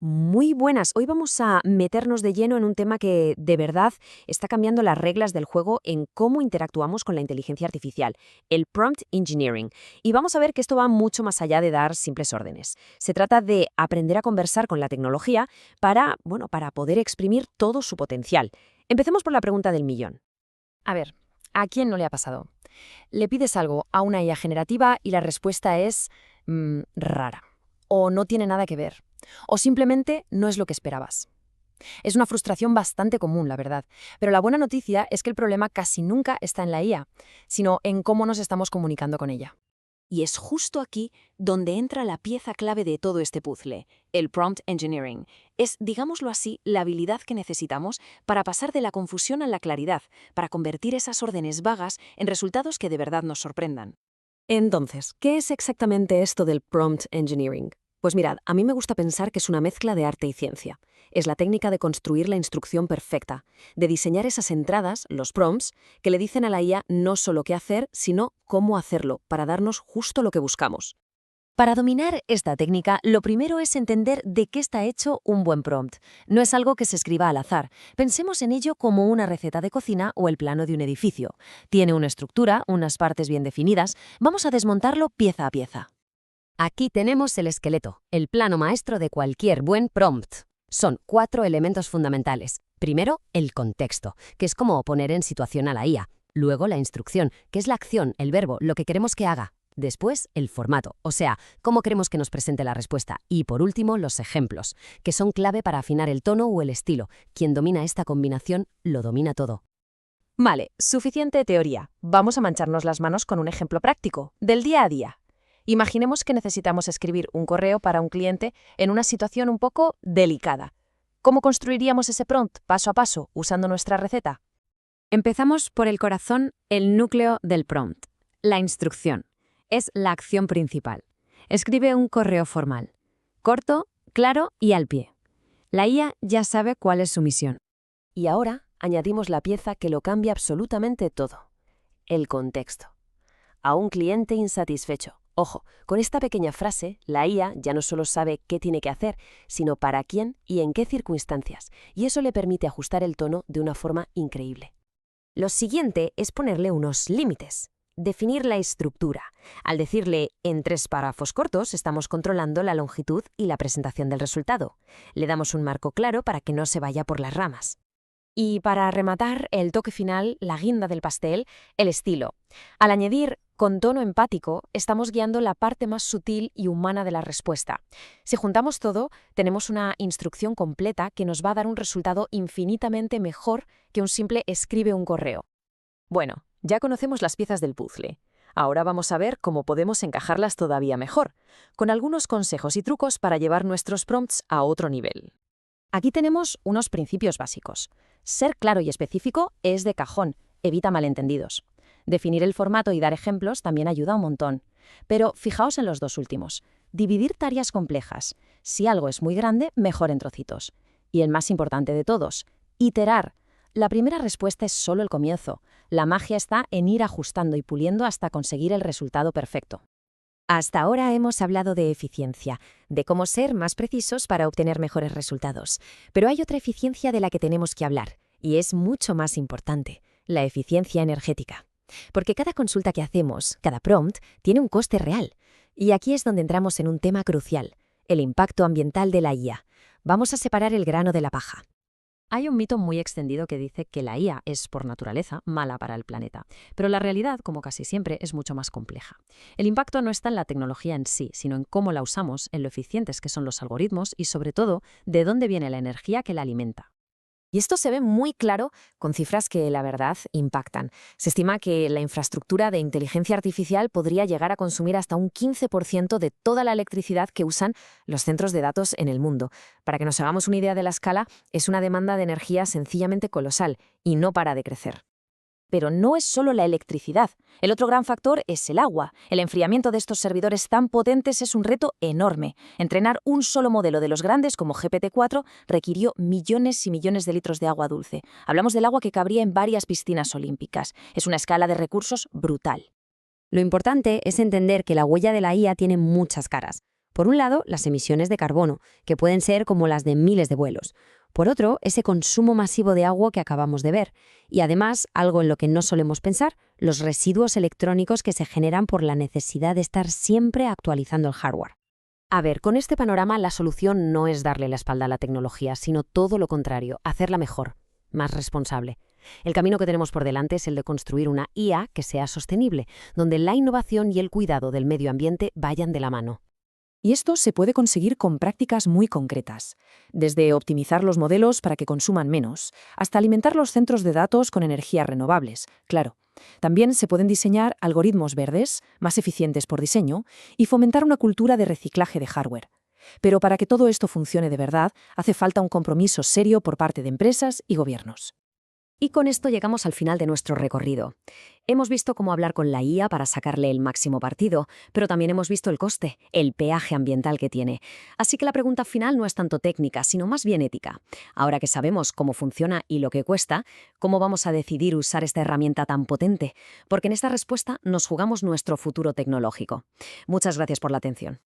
Muy buenas. Hoy vamos a meternos de lleno en un tema que de verdad está cambiando las reglas del juego en cómo interactuamos con la inteligencia artificial, el prompt engineering. Y vamos a ver que esto va mucho más allá de dar simples órdenes. Se trata de aprender a conversar con la tecnología para poder exprimir todo su potencial. Empecemos por la pregunta del millón. A ver, ¿a quién no le ha pasado? Le pides algo a una IA generativa y la respuesta es rara, o no tiene nada que ver, o simplemente no es lo que esperabas. Es una frustración bastante común, la verdad, pero la buena noticia es que el problema casi nunca está en la IA, sino en cómo nos estamos comunicando con ella. Y es justo aquí donde entra la pieza clave de todo este puzzle, el prompt engineering. Es, digámoslo así, la habilidad que necesitamos para pasar de la confusión a la claridad, para convertir esas órdenes vagas en resultados que de verdad nos sorprendan. Entonces, ¿qué es exactamente esto del prompt engineering? Pues mirad, a mí me gusta pensar que es una mezcla de arte y ciencia. Es la técnica de construir la instrucción perfecta, de diseñar esas entradas, los prompts, que le dicen a la IA no solo qué hacer, sino cómo hacerlo, para darnos justo lo que buscamos. Para dominar esta técnica, lo primero es entender de qué está hecho un buen prompt. No es algo que se escriba al azar. Pensemos en ello como una receta de cocina o el plano de un edificio. Tiene una estructura, unas partes bien definidas. Vamos a desmontarlo pieza a pieza. Aquí tenemos el esqueleto, el plano maestro de cualquier buen prompt. Son 4 elementos fundamentales. Primero, el contexto, que es como poner en situación a la IA. Luego, la instrucción, que es la acción, el verbo, lo que queremos que haga. Después, el formato, o sea, cómo queremos que nos presente la respuesta. Y por último, los ejemplos, que son clave para afinar el tono o el estilo. Quien domina esta combinación, lo domina todo. Vale, suficiente teoría. Vamos a mancharnos las manos con un ejemplo práctico, del día a día. Imaginemos que necesitamos escribir un correo para un cliente en una situación un poco delicada. ¿Cómo construiríamos ese prompt paso a paso usando nuestra receta? Empezamos por el corazón, el núcleo del prompt, la instrucción. Es la acción principal. Escribe un correo formal, corto, claro y al pie. La IA ya sabe cuál es su misión. Y ahora añadimos la pieza que lo cambia absolutamente todo, el contexto. A un cliente insatisfecho. Ojo, con esta pequeña frase, la IA ya no solo sabe qué tiene que hacer, sino para quién y en qué circunstancias, y eso le permite ajustar el tono de una forma increíble. Lo siguiente es ponerle unos límites. Definir la estructura. Al decirle en 3 párrafos cortos, estamos controlando la longitud y la presentación del resultado. Le damos un marco claro para que no se vaya por las ramas. Y para rematar, el toque final, la guinda del pastel, el estilo. Al añadir con tono empático, estamos guiando la parte más sutil y humana de la respuesta. Si juntamos todo, tenemos una instrucción completa que nos va a dar un resultado infinitamente mejor que un simple escribe un correo. Bueno, ya conocemos las piezas del puzzle. Ahora vamos a ver cómo podemos encajarlas todavía mejor, con algunos consejos y trucos para llevar nuestros prompts a otro nivel. Aquí tenemos unos principios básicos. Ser claro y específico es de cajón, evita malentendidos. Definir el formato y dar ejemplos también ayuda un montón. Pero fijaos en los dos últimos. Dividir tareas complejas. Si algo es muy grande, mejor en trocitos. Y el más importante de todos, iterar. La primera respuesta es solo el comienzo. La magia está en ir ajustando y puliendo hasta conseguir el resultado perfecto. Hasta ahora hemos hablado de eficiencia, de cómo ser más precisos para obtener mejores resultados. Pero hay otra eficiencia de la que tenemos que hablar, y es mucho más importante, la eficiencia energética. Porque cada consulta que hacemos, cada prompt, tiene un coste real. Y aquí es donde entramos en un tema crucial, el impacto ambiental de la IA. Vamos a separar el grano de la paja. Hay un mito muy extendido que dice que la IA es, por naturaleza, mala para el planeta. Pero la realidad, como casi siempre, es mucho más compleja. El impacto no está en la tecnología en sí, sino en cómo la usamos, en lo eficientes que son los algoritmos y, sobre todo, de dónde viene la energía que la alimenta. Y esto se ve muy claro con cifras que, la verdad, impactan. Se estima que la infraestructura de inteligencia artificial podría llegar a consumir hasta un 15% de toda la electricidad que usan los centros de datos en el mundo. Para que nos hagamos una idea de la escala, es una demanda de energía sencillamente colosal y no para de crecer. Pero no es solo la electricidad. El otro gran factor es el agua. El enfriamiento de estos servidores tan potentes es un reto enorme. Entrenar un solo modelo de los grandes como GPT-4 requirió millones y millones de litros de agua dulce. Hablamos del agua que cabría en varias piscinas olímpicas. Es una escala de recursos brutal. Lo importante es entender que la huella de la IA tiene muchas caras. Por un lado, las emisiones de carbono, que pueden ser como las de miles de vuelos. Por otro, ese consumo masivo de agua que acabamos de ver. Y además, algo en lo que no solemos pensar, los residuos electrónicos que se generan por la necesidad de estar siempre actualizando el hardware. A ver, con este panorama la solución no es darle la espalda a la tecnología, sino todo lo contrario, hacerla mejor, más responsable. El camino que tenemos por delante es el de construir una IA que sea sostenible, donde la innovación y el cuidado del medio ambiente vayan de la mano. Y esto se puede conseguir con prácticas muy concretas, desde optimizar los modelos para que consuman menos, hasta alimentar los centros de datos con energías renovables, claro. También se pueden diseñar algoritmos verdes, más eficientes por diseño, y fomentar una cultura de reciclaje de hardware. Pero para que todo esto funcione de verdad, hace falta un compromiso serio por parte de empresas y gobiernos. Y con esto llegamos al final de nuestro recorrido. Hemos visto cómo hablar con la IA para sacarle el máximo partido, pero también hemos visto el coste, el peaje ambiental que tiene. Así que la pregunta final no es tanto técnica, sino más bien ética. Ahora que sabemos cómo funciona y lo que cuesta, ¿cómo vamos a decidir usar esta herramienta tan potente? Porque en esta respuesta nos jugamos nuestro futuro tecnológico. Muchas gracias por la atención.